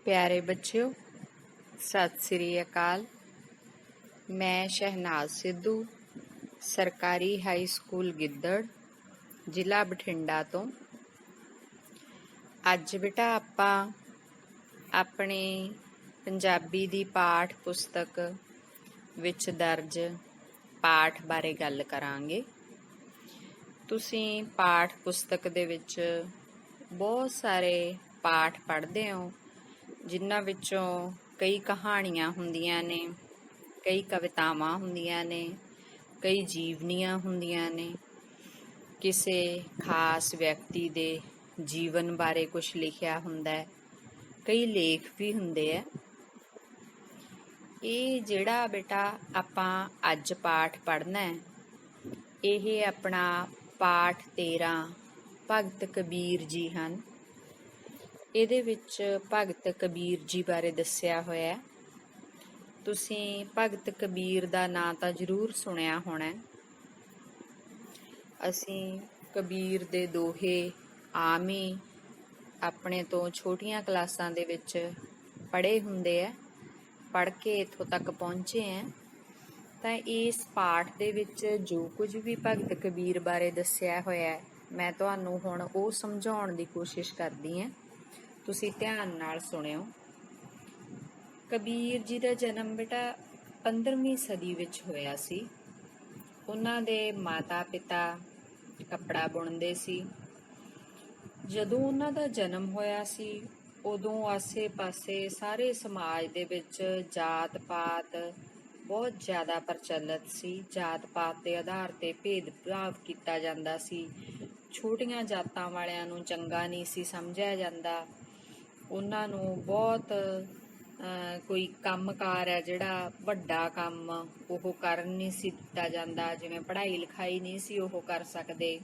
प्यारे बच्चों, सत श्री अकाल। मैं शहनाज सिद्धू सरकारी हाई स्कूल गिੱਦੜ ਜ਼ਿਲ੍ਹਾ ਬਠਿੰਡਾ ਤੋਂ। ਅੱਜ ਬੇਟਾ ਆਪਾਂ ਆਪਣੀ ਪੰਜਾਬੀ ਦੀ ਪਾਠ ਪੁਸਤਕ ਵਿੱਚ ਦਰਜ ਪਾਠ ਬਾਰੇ ਗੱਲ ਕਰਾਂਗੇ। ਤੁਸੀਂ ਪਾਠ ਪੁਸਤਕ ਦੇ ਵਿੱਚ ਬਹੁਤ ਸਾਰੇ ਪਾਠ ਪੜ੍ਹਦੇ ਹੋ, ਜਿਨ੍ਹਾਂ ਵਿੱਚੋਂ ਕਈ ਕਹਾਣੀਆਂ ਹੁੰਦੀਆਂ ਨੇ, ਕਈ ਕਵਿਤਾਵਾਂ ਹੁੰਦੀਆਂ ਨੇ, ਕਈ ਜੀਵਨੀਆਂ ਹੁੰਦੀਆਂ ਨੇ, ਕਿਸੇ ਖਾਸ ਵਿਅਕਤੀ ਦੇ ਜੀਵਨ ਬਾਰੇ ਕੁਝ ਲਿਖਿਆ ਹੁੰਦਾ ਹੈ, ਕਈ ਲੇਖ ਵੀ ਹੁੰਦੇ ਆ। ਇਹ ਜਿਹੜਾ ਬੇਟਾ ਆਪਾਂ ਅੱਜ ਪਾਠ ਪੜ੍ਹਨਾ ਹੈ, ਇਹ ਆਪਣਾ ਪਾਠ 13 ਭਗਤ ਕਬੀਰ ਜੀ ਹਨ। ਇਹਦੇ ਵਿੱਚ ਭਗਤ ਕਬੀਰ ਜੀ ਬਾਰੇ ਦੱਸਿਆ ਹੋਇਆ ਹੈ। ਤੁਸੀਂ ਭਗਤ ਕਬੀਰ ਦਾ ਨਾਂ ਤਾਂ ਜ਼ਰੂਰ ਸੁਣਿਆ ਹੋਣਾ। ਅਸੀਂ ਕਬੀਰ ਦੇ ਦੋਹੇ ਆਮ ਹੀ ਆਪਣੇ ਤੋਂ ਛੋਟੀਆਂ ਕਲਾਸਾਂ ਦੇ ਵਿੱਚ ਪੜ੍ਹੇ ਹੁੰਦੇ ਆ, ਪੜ੍ਹ ਕੇ ਇੱਥੋਂ ਤੱਕ ਪਹੁੰਚੇ ਆ। ਤਾਂ ਇਸ ਪਾਠ ਦੇ ਵਿੱਚ ਜੋ ਕੁਝ ਵੀ ਭਗਤ ਕਬੀਰ ਬਾਰੇ ਦੱਸਿਆ ਹੋਇਆ ਹੈ, ਮੈਂ ਤੁਹਾਨੂੰ ਹੁਣ ਉਹ ਸਮਝਾਉਣ ਦੀ ਕੋਸ਼ਿਸ਼ ਕਰਦੀ ਹਾਂ। ਤੁਸੀਂ ਧਿਆਨ ਨਾਲ ਸੁਣਿਓ। ਕਬੀਰ ਜੀ ਦਾ ਜਨਮ ਬੇਟਾ 15ਵੀਂ ਸਦੀ ਵਿੱਚ ਹੋਇਆ ਸੀ। ਉਹਨਾਂ ਦੇ ਮਾਤਾ ਪਿਤਾ ਕੱਪੜਾ ਬੁਣਦੇ ਸੀ। ਜਦੋਂ ਉਹਨਾਂ ਦਾ ਜਨਮ ਹੋਇਆ ਸੀ, ਉਦੋਂ ਆਸੇ-ਪਾਸੇ ਸਾਰੇ ਸਮਾਜ ਦੇ ਵਿੱਚ ਜਾਤ ਪਾਤ ਬਹੁਤ ਜ਼ਿਆਦਾ ਪ੍ਰਚਲਿਤ ਸੀ। ਜਾਤ ਪਾਤ ਦੇ ਆਧਾਰ ਤੇ ਭੇਦਭਾਵ ਕੀਤਾ ਜਾਂਦਾ ਸੀ। ਛੋਟੀਆਂ ਜਾਤਾਂ ਵਾਲਿਆਂ ਨੂੰ ਚੰਗਾ ਨਹੀਂ ਸੀ ਸਮਝਿਆ ਜਾਂਦਾ। ਉਹਨਾਂ ਨੂੰ ਬਹੁਤ ਕੋਈ ਕੰਮਕਾਰ ਹੈ ਜਿਹੜਾ ਵੱਡਾ ਕੰਮ ਉਹ ਕਰਨ ਨਹੀਂ ਸੀ ਦਿੱਤਾ ਜਾਂਦਾ, ਜਿਵੇਂ ਪੜ੍ਹਾਈ ਲਿਖਾਈ ਨਹੀਂ ਸੀ ਉਹ ਕਰ ਸਕਦੇ।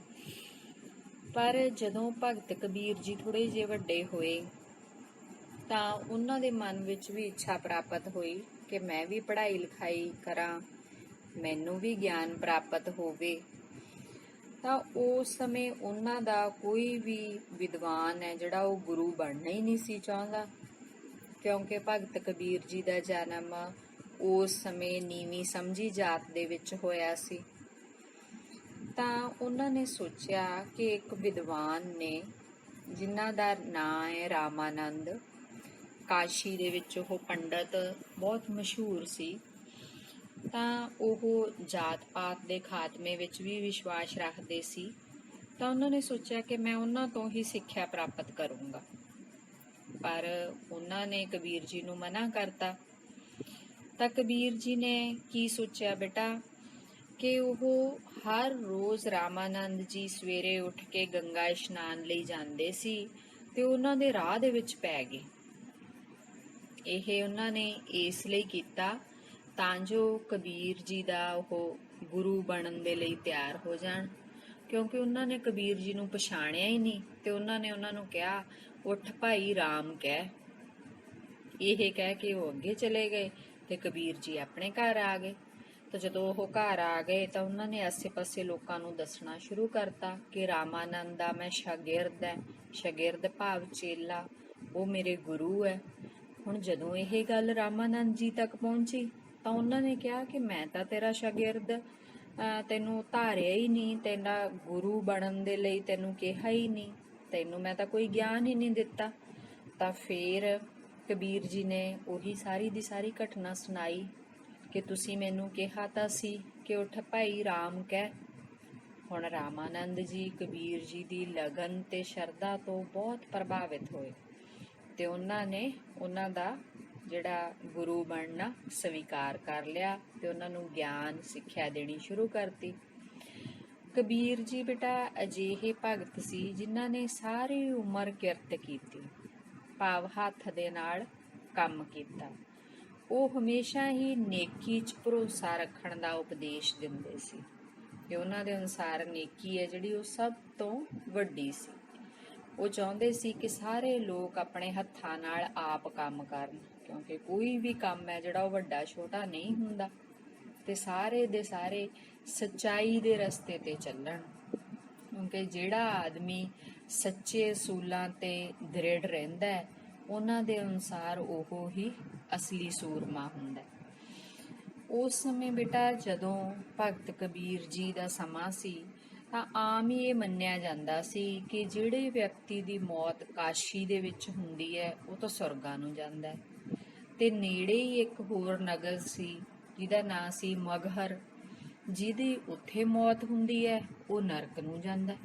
ਪਰ ਜਦੋਂ ਭਗਤ ਕਬੀਰ ਜੀ ਥੋੜ੍ਹੇ ਜਿਹੇ ਵੱਡੇ ਹੋਏ ਤਾਂ ਉਹਨਾਂ ਦੇ ਮਨ ਵਿੱਚ ਵੀ ਇੱਛਾ ਪ੍ਰਾਪਤ ਹੋਈ ਕਿ ਮੈਂ ਵੀ ਪੜ੍ਹਾਈ ਲਿਖਾਈ ਕਰਾਂ, ਮੈਨੂੰ ਵੀ ਗਿਆਨ ਪ੍ਰਾਪਤ ਹੋਵੇ। ਤਾਂ ਉਸ ਸਮੇਂ ਉਹਨਾਂ ਦਾ ਕੋਈ ਵੀ ਵਿਦਵਾਨ ਹੈ ਜਿਹੜਾ ਉਹ ਗੁਰੂ ਬਣਨਾ ਹੀ ਨਹੀਂ ਸੀ ਚਾਹੁੰਦਾ, ਕਿਉਂਕਿ ਭਗਤ ਕਬੀਰ ਜੀ ਦਾ ਜਨਮ ਉਸ ਸਮੇਂ ਨੀਵੀਂ ਸਮਝੀ ਜਾਤ ਦੇ ਵਿੱਚ ਹੋਇਆ ਸੀ। ਤਾਂ ਉਹਨਾਂ ਨੇ ਸੋਚਿਆ ਕਿ ਇੱਕ ਵਿਦਵਾਨ ਨੇ, ਜਿਨ੍ਹਾਂ ਦਾ ਨਾਂ ਹੈ ਰਾਮਾਨੰਦ, ਕਾਸ਼ੀ ਦੇ ਵਿੱਚ ਉਹ ਪੰਡਤ ਬਹੁਤ ਮਸ਼ਹੂਰ ਸੀ। ਤਾਂ ਉਹ ਜਾਤ ਪਾਤ ਦੇ ਖਾਤਮੇ ਵਿੱਚ ਵੀ ਵਿਸ਼ਵਾਸ ਰੱਖਦੇ ਸੀ। ਤਾਂ ਉਹਨਾਂ ਨੇ ਸੋਚਿਆ ਕਿ ਮੈਂ ਉਹਨਾਂ ਤੋਂ ਹੀ ਸਿੱਖਿਆ ਪ੍ਰਾਪਤ ਕਰੂੰਗਾ। ਪਰ ਉਹਨਾਂ ਨੇ ਕਬੀਰ ਜੀ ਨੂੰ ਮਨਾ ਕਰਤਾ। ਤਾਂ ਕਬੀਰ ਜੀ ਨੇ ਕੀ ਸੋਚਿਆ ਬੇਟਾ, ਕਿ ਉਹ ਹਰ ਰੋਜ਼ ਰਾਮਾਨੰਦ ਜੀ ਸਵੇਰੇ ਉੱਠ ਕੇ ਗੰਗਾ ਇਸ਼ਨਾਨ ਲਈ ਜਾਂਦੇ ਸੀ ਤੇ ਉਹਨਾਂ ਦੇ ਰਾਹ ਦੇ ਵਿੱਚ ਪੈ ਗਏ। ਇਹ ਉਹਨਾਂ ਨੇ ਇਸ ਲਈ ਕੀਤਾ ਤਾਂ ਜੋ ਕਬੀਰ ਜੀ ਦਾ ਉਹ ਗੁਰੂ ਬਣਨ ਦੇ ਲਈ ਤਿਆਰ ਹੋ ਜਾਣ, ਕਿਉਂਕਿ ਉਹਨਾਂ ਨੇ ਕਬੀਰ ਜੀ ਨੂੰ ਪਛਾਣਿਆ ਹੀ ਨਹੀਂ। ਤੇ ਉਹਨਾਂ ਨੇ ਉਹਨਾਂ ਨੂੰ ਕਿਹਾ, ਉੱਠ ਭਾਈ ਰਾਮ ਕਹਿ। ਇਹ ਕਹਿ ਕੇ ਉਹ ਅੱਗੇ ਚਲੇ ਗਏ ਤੇ ਕਬੀਰ ਜੀ ਆਪਣੇ ਘਰ ਆ ਗਏ। ਤਾਂ ਜਦੋਂ ਉਹ ਘਰ ਆ ਗਏ ਤਾਂ ਉਹਨਾਂ ਨੇ ਆਸੇ-ਪਾਸੇ ਲੋਕਾਂ ਨੂੰ ਦੱਸਣਾ ਸ਼ੁਰੂ ਕਰਤਾ ਕਿ ਰਾਮਾਨੰਦ ਦਾ ਮੈਂ ਸ਼ਾਗਿਰਦ ਹੈ। ਸ਼ਾਗਿਰਦ ਭਾਵ ਚੇਲਾ, ਉਹ ਮੇਰੇ ਗੁਰੂ ਹੈ। ਹੁਣ ਜਦੋਂ ਇਹ ਗੱਲ ਰਾਮਾਨੰਦ ਜੀ ਤੱਕ ਪਹੁੰਚੀ ਤਾਂ ਉਹਨਾਂ ਨੇ ਕਿਹਾ ਕਿ ਮੈਂ ਤਾਂ ਤੇਰਾ ਸ਼ਾਗਿਰਦ ਤੈਨੂੰ ਧਾਰਿਆ ਹੀ ਨਹੀਂ, ਤੇਰਾ ਗੁਰੂ ਬਣਨ ਦੇ ਲਈ ਤੈਨੂੰ ਕਿਹਾ ਹੀ ਨਹੀਂ, ਤੈਨੂੰ ਮੈਂ ਤਾਂ ਕੋਈ ਗਿਆਨ ਹੀ ਨਹੀਂ ਦਿੱਤਾ। ਤਾਂ ਫਿਰ ਕਬੀਰ ਜੀ ਨੇ ਉਹੀ ਸਾਰੀ ਦੀ ਸਾਰੀ ਘਟਨਾ ਸੁਣਾਈ ਕਿ ਤੁਸੀਂ ਮੈਨੂੰ ਕਿਹਾ ਤਾਂ ਸੀ ਕਿ ਉੱਠ ਭਾਈ ਰਾਮ ਕਹਿ। ਹੁਣ ਰਾਮਾਨੰਦ ਜੀ ਕਬੀਰ ਜੀ ਦੀ ਲਗਨ ਤੇ ਸ਼ਰਧਾ ਤੋਂ ਬਹੁਤ ਪ੍ਰਭਾਵਿਤ ਹੋਏ ਤੇ ਉਹਨਾਂ ਨੇ ਉਹਨਾਂ ਦਾ ਜਿਹੜਾ ਗੁਰੂ ਬਣਨਾ ਸਵੀਕਾਰ ਕਰ ਲਿਆ ਤੇ ਉਹਨਾਂ ਨੂੰ ਗਿਆਨ ਸਿੱਖਿਆ ਦੇਣੀ ਸ਼ੁਰੂ ਕਰਤੀ। ਕਬੀਰ ਜੀ ਬੇਟਾ ਅਜਿਹੇ ਭਗਤ ਸੀ ਜਿਨ੍ਹਾਂ ਨੇ ਸਾਰੀ ਉਮਰ ਕਿਰਤ ਕੀਤੀ, ਭਾਵ ਹੱਥ ਦੇ ਨਾਲ ਕੰਮ ਕੀਤਾ। ਉਹ ਹਮੇਸ਼ਾ ਹੀ ਨੇਕੀ 'ਚ ਭਰੋਸਾ ਰੱਖਣ ਦਾ ਉਪਦੇਸ਼ ਦਿੰਦੇ ਸੀ ਤੇ ਉਹਨਾਂ ਦੇ ਅਨੁਸਾਰ ਨੇਕੀ ਹੈ ਜਿਹੜੀ ਉਹ ਸਭ ਤੋਂ ਵੱਡੀ ਸੀ। ਉਹ ਚਾਹੁੰਦੇ ਸੀ ਕਿ ਸਾਰੇ ਲੋਕ ਆਪਣੇ ਹੱਥਾਂ ਨਾਲ ਆਪ ਕੰਮ ਕਰਨ, ਕਿਉਂਕਿ ਕੋਈ ਵੀ ਕੰਮ ਹੈ ਜਿਹੜਾ ਉਹ ਵੱਡਾ ਛੋਟਾ ਨਹੀਂ ਹੁੰਦਾ, ਤੇ ਸਾਰੇ ਦੇ ਸਾਰੇ ਸੱਚਾਈ ਦੇ ਰਸਤੇ ਤੇ ਚੱਲਣ। ਕਿਉਂਕਿ ਜਿਹੜਾ ਆਦਮੀ ਸੱਚੇ ਅਸੂਲਾਂ ਤੇ ਦ੍ਰਿੜ ਰਹਿੰਦਾ ਹੈ, ਉਹਨਾਂ ਦੇ ਅਨੁਸਾਰ ਉਹ ਹੀ ਅਸਲੀ ਸੂਰਮਾ ਹੁੰਦਾ। ਉਸ ਸਮੇਂ ਬੇਟਾ ਜਦੋਂ ਭਗਤ ਕਬੀਰ ਜੀ ਦਾ ਸਮਾਂ ਸੀ ਤਾਂ ਆਮ ਹੀ ਇਹ ਮੰਨਿਆ ਜਾਂਦਾ ਸੀ ਕਿ ਜਿਹੜੇ ਵਿਅਕਤੀ ਦੀ ਮੌਤ ਕਾਸ਼ੀ ਦੇ ਵਿੱਚ ਹੁੰਦੀ ਹੈ ਉਹ ਤਾਂ ਸਵਰਗਾਂ ਨੂੰ ਜਾਂਦਾ ਹੈ, ਤੇ ਨੇੜੇ ਹੀ ਇੱਕ ਹੋਰ ਨਗਰ ਸੀ ਜਿਹਦਾ ਨਾਂ ਸੀ ਮਗਹਰ, ਜਿਹਦੀ ਉੱਥੇ ਮੌਤ ਹੁੰਦੀ ਹੈ ਉਹ ਨਰਕ ਨੂੰ ਜਾਂਦਾ।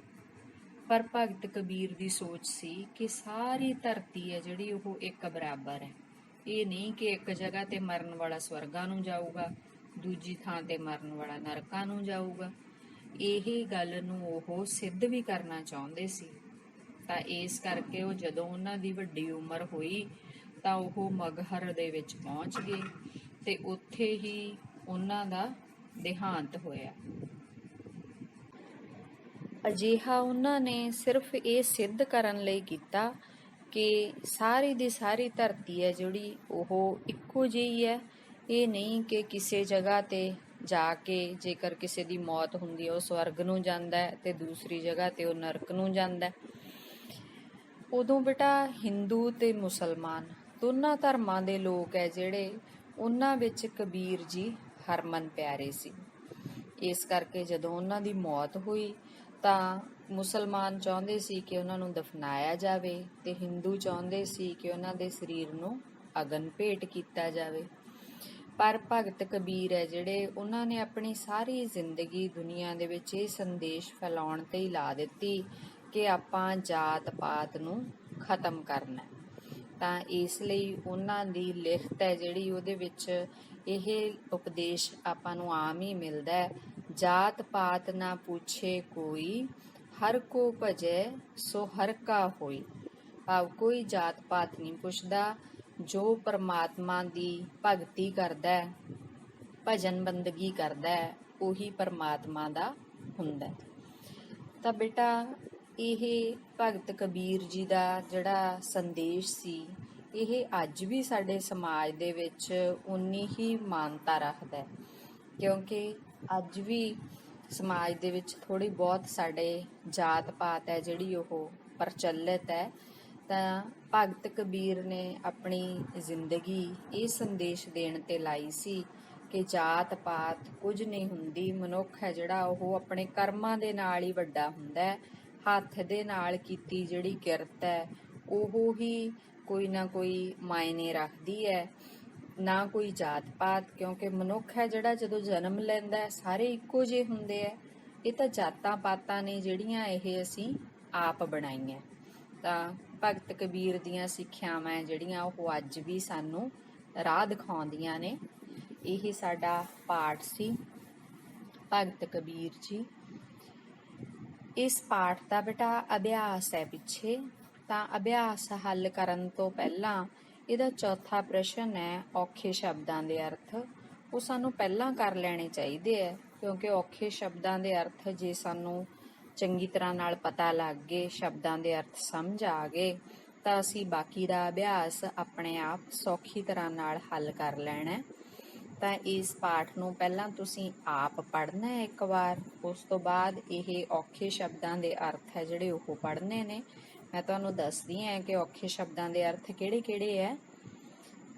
ਪਰ ਭਗਤ ਕਬੀਰ ਦੀ ਸੋਚ ਸੀ ਕਿ ਸਾਰੀ ਧਰਤੀ ਹੈ ਜਿਹੜੀ ਉਹ ਇੱਕ ਬਰਾਬਰ ਹੈ। ਇਹ ਨਹੀਂ ਕਿ ਇੱਕ ਜਗ੍ਹਾ ਤੇ ਮਰਨ ਵਾਲਾ ਸਵਰਗਾਂ ਨੂੰ ਜਾਊਗਾ, ਦੂਜੀ ਥਾਂ ਤੇ ਮਰਨ ਵਾਲਾ ਨਰਕਾਂ ਨੂੰ ਜਾਊਗਾ। ਇਹ ਗੱਲ ਨੂੰ ਉਹ ਸਿੱਧ ਵੀ ਕਰਨਾ ਚਾਹੁੰਦੇ ਸੀ। ਤਾਂ ਇਸ ਕਰਕੇ ਉਹ ਜਦੋਂ ਉਹਨਾਂ ਦੀ ਵੱਡੀ ਉਮਰ ਹੋਈ ਤਾਂ ਉਹ ਮਗਹਰ ਦੇ ਵਿੱਚ ਪਹੁੰਚ ਗਏ ਤੇ ਉੱਥੇ ਹੀ ਉਹਨਾਂ ਦਾ ਦੇਹਾਂਤ ਹੋਇਆ। ਅਜਿਹਾ ਉਹਨਾਂ ਨੇ ਸਿਰਫ ਇਹ ਸਿੱਧ ਕਰਨ ਲਈ ਕੀਤਾ ਕਿ ਸਾਰੀ ਦੀ ਸਾਰੀ ਧਰਤੀ ਹੈ ਜਿਹੜੀ ਉਹ ਇੱਕੋ ਜਿਹੀ ਹੈ। ਇਹ ਨਹੀਂ ਕਿ ਕਿਸੇ ਜਗ੍ਹਾ ਤੇ ਜਾ ਕੇ ਜੇਕਰ ਕਿਸੇ ਦੀ ਮੌਤ ਹੁੰਦੀ ਹੈ ਉਹ ਸਵਰਗ ਨੂੰ ਜਾਂਦਾ ਹੈ ਤੇ ਦੂਸਰੀ ਜਗ੍ਹਾ ਤੇ ਉਹ ਨਰਕ ਨੂੰ ਜਾਂਦਾ। ਉਦੋਂ ਬੇਟਾ ਹਿੰਦੂ ਤੇ ਮੁਸਲਮਾਨ ਦੋਨਾਂ ਧਰਮਾਂ ਦੇ ਲੋਕ ਹੈ ਜਿਹੜੇ, ਉਹਨਾਂ ਵਿੱਚ ਕਬੀਰ ਜੀ ਹਰਮਨ ਪਿਆਰੇ ਸੀ। ਇਸ ਕਰਕੇ ਜਦੋਂ ਉਹਨਾਂ ਦੀ ਮੌਤ ਹੋਈ ਤਾਂ ਮੁਸਲਮਾਨ ਚਾਹੁੰਦੇ ਸੀ ਕਿ ਉਹਨਾਂ ਨੂੰ ਦਫਨਾਇਆ ਜਾਵੇ ਤੇ ਹਿੰਦੂ ਚਾਹੁੰਦੇ ਸੀ ਕਿ ਉਹਨਾਂ ਦੇ ਸਰੀਰ ਨੂੰ ਅਗਨ ਭੇਟ ਕੀਤਾ ਜਾਵੇ। ਪਰ ਭਗਤ ਕਬੀਰ ਹੈ ਜਿਹੜੇ, ਉਹਨਾਂ ਨੇ ਆਪਣੀ ਸਾਰੀ ਜ਼ਿੰਦਗੀ ਦੁਨੀਆ ਦੇ ਵਿੱਚ ਇਹ ਸੰਦੇਸ਼ ਫੈਲਾਉਣ ਤੇ ਹੀ ਲਾ ਦਿੱਤੀ ਕਿ ਆਪਾਂ ਜਾਤ ਪਾਤ ਨੂੰ ਖਤਮ ਕਰਨਾ। ਤਾਂ ਇਸ ਲਈ ਉਹਨਾਂ ਦੀ ਲਿਖਤ ਹੈ ਜਿਹੜੀ, ਉਹਦੇ ਵਿੱਚ ਇਹ ਉਪਦੇਸ਼ ਆਪਾਂ ਨੂੰ ਆਮ ਹੀ ਮਿਲਦਾ ਹੈ, ਜਾਤ ਪਾਤ ਨਾ ਪੁੱਛੇ ਕੋਈ, ਹਰ ਕੋ ਭਜੈ ਸੋ ਹਰ ਕਾ ਹੋਈ। ਭਾਵ ਕੋਈ ਜਾਤ ਪਾਤ ਨਹੀਂ ਪੁੱਛਦਾ, ਜੋ ਪਰਮਾਤਮਾ ਦੀ ਭਗਤੀ ਕਰਦਾ ਹੈ, ਭਜਨ ਬੰਦਗੀ ਕਰਦਾ ਹੈ, ਉਹੀ ਪਰਮਾਤਮਾ ਦਾ ਹੁੰਦਾ। ਤਾਂ ਬੇਟਾ ਇਹ ਭਗਤ ਕਬੀਰ ਜੀ ਦਾ ਜਿਹੜਾ ਸੰਦੇਸ਼ ਸੀ, ਇਹ ਅੱਜ ਵੀ ਸਾਡੇ ਸਮਾਜ ਦੇ ਵਿੱਚ ਉਨੀ ਹੀ ਮਾਨਤਾ ਰੱਖਦਾ, ਕਿਉਂਕਿ ਅੱਜ ਵੀ ਸਮਾਜ ਦੇ ਵਿੱਚ ਥੋੜ੍ਹੀ ਬਹੁਤ ਸਾਡੇ ਜਾਤ ਪਾਤ ਹੈ ਜਿਹੜੀ ਉਹ ਪ੍ਰਚਲਿਤ ਹੈ। ਤਾਂ ਭਗਤ ਕਬੀਰ ਨੇ ਆਪਣੀ ਜ਼ਿੰਦਗੀ ਇਹ ਸੰਦੇਸ਼ ਦੇਣ ਤੇ ਲਾਈ ਸੀ ਕਿ ਜਾਤ ਪਾਤ ਕੁਝ ਨਹੀਂ ਹੁੰਦੀ, ਮਨੁੱਖ ਹੈ ਜਿਹੜਾ ਉਹ ਆਪਣੇ ਕਰਮਾਂ ਦੇ ਨਾਲ ਹੀ ਵੱਡਾ ਹੁੰਦਾ ਹੈ। ਹੱਥ ਦੇ ਨਾਲ ਕੀਤੀ ਜਿਹੜੀ ਕਿਰਤ ਹੈ ਉਹ ਹੀ ਕੋਈ ਨਾ ਕੋਈ ਮਾਇਨੇ ਰੱਖਦੀ ਹੈ, ਨਾ ਕੋਈ ਜਾਤ ਪਾਤ। ਕਿਉਂਕਿ ਮਨੁੱਖ ਹੈ ਜਿਹੜਾ ਜਦੋਂ ਜਨਮ ਲੈਂਦਾ ਹੈ ਸਾਰੇ ਇੱਕੋ ਜਿਹੇ ਹੁੰਦੇ ਹੈ। ਇਹ ਤਾਂ ਜਾਤਾਂ ਪਾਤਾਂ ਨੇ ਜਿਹੜੀਆਂ ਇਹ ਅਸੀਂ ਆਪ ਬਣਾਈਆਂ। ਤਾਂ ਭਗਤ ਕਬੀਰ ਦੀਆਂ ਸਿੱਖਿਆਵਾਂ ਜਿਹੜੀਆਂ ਉਹ ਅੱਜ ਵੀ ਸਾਨੂੰ ਰਾਹ ਦਿਖਾਉਂਦੀਆਂ ਨੇ। ਇਹ ਸਾਡਾ ਪਾਠ ਸੀ ਭਗਤ ਕਬੀਰ ਜੀ। ਇਸ ਪਾਠ ਦਾ ਬੇਟਾ ਅਭਿਆਸ ਹੈ ਪਿੱਛੇ, ਤਾਂ ਅਭਿਆਸ ਹੱਲ ਕਰਨ ਤੋਂ ਪਹਿਲਾਂ ਇਹਦਾ ਚੌਥਾ ਪ੍ਰਸ਼ਨ ਹੈ ਔਖੇ ਸ਼ਬਦਾਂ ਦੇ ਅਰਥ। ਉਹ ਸਾਨੂੰ ਪਹਿਲਾਂ ਕਰ ਲੈਣੇ ਚਾਹੀਦੇ ਹੈ, ਕਿਉਂਕਿ ਔਖੇ ਸ਼ਬਦਾਂ ਦੇ ਅਰਥ ਜੇ ਸਾਨੂੰ ਚੰਗੀ ਤਰ੍ਹਾਂ ਨਾਲ ਪਤਾ ਲੱਗ ਗਏ, ਸ਼ਬਦਾਂ ਦੇ ਅਰਥ ਸਮਝ ਆ ਗਏ, ਤਾਂ ਅਸੀਂ ਬਾਕੀ ਦਾ ਅਭਿਆਸ ਆਪਣੇ ਆਪ ਸੌਖੀ ਤਰ੍ਹਾਂ ਨਾਲ ਹੱਲ ਕਰ ਲੈਣਾ। ਤਾਂ ਇਸ ਪਾਠ ਨੂੰ ਪਹਿਲਾਂ ਤੁਸੀਂ ਆਪ ਪੜ੍ਹਨਾ ਹੈ ਇੱਕ ਵਾਰ, ਉਸ ਤੋਂ ਬਾਅਦ ਇਹ ਔਖੇ ਸ਼ਬਦਾਂ ਦੇ ਅਰਥ ਹੈ ਜਿਹੜੇ ਉਹ ਪੜ੍ਹਨੇ ਨੇ। ਮੈਂ ਤੁਹਾਨੂੰ ਦੱਸਦੀ ਹਾਂ ਕਿ ਔਖੇ ਸ਼ਬਦਾਂ ਦੇ ਅਰਥ ਕਿਹੜੇ-ਕਿਹੜੇ ਹੈ।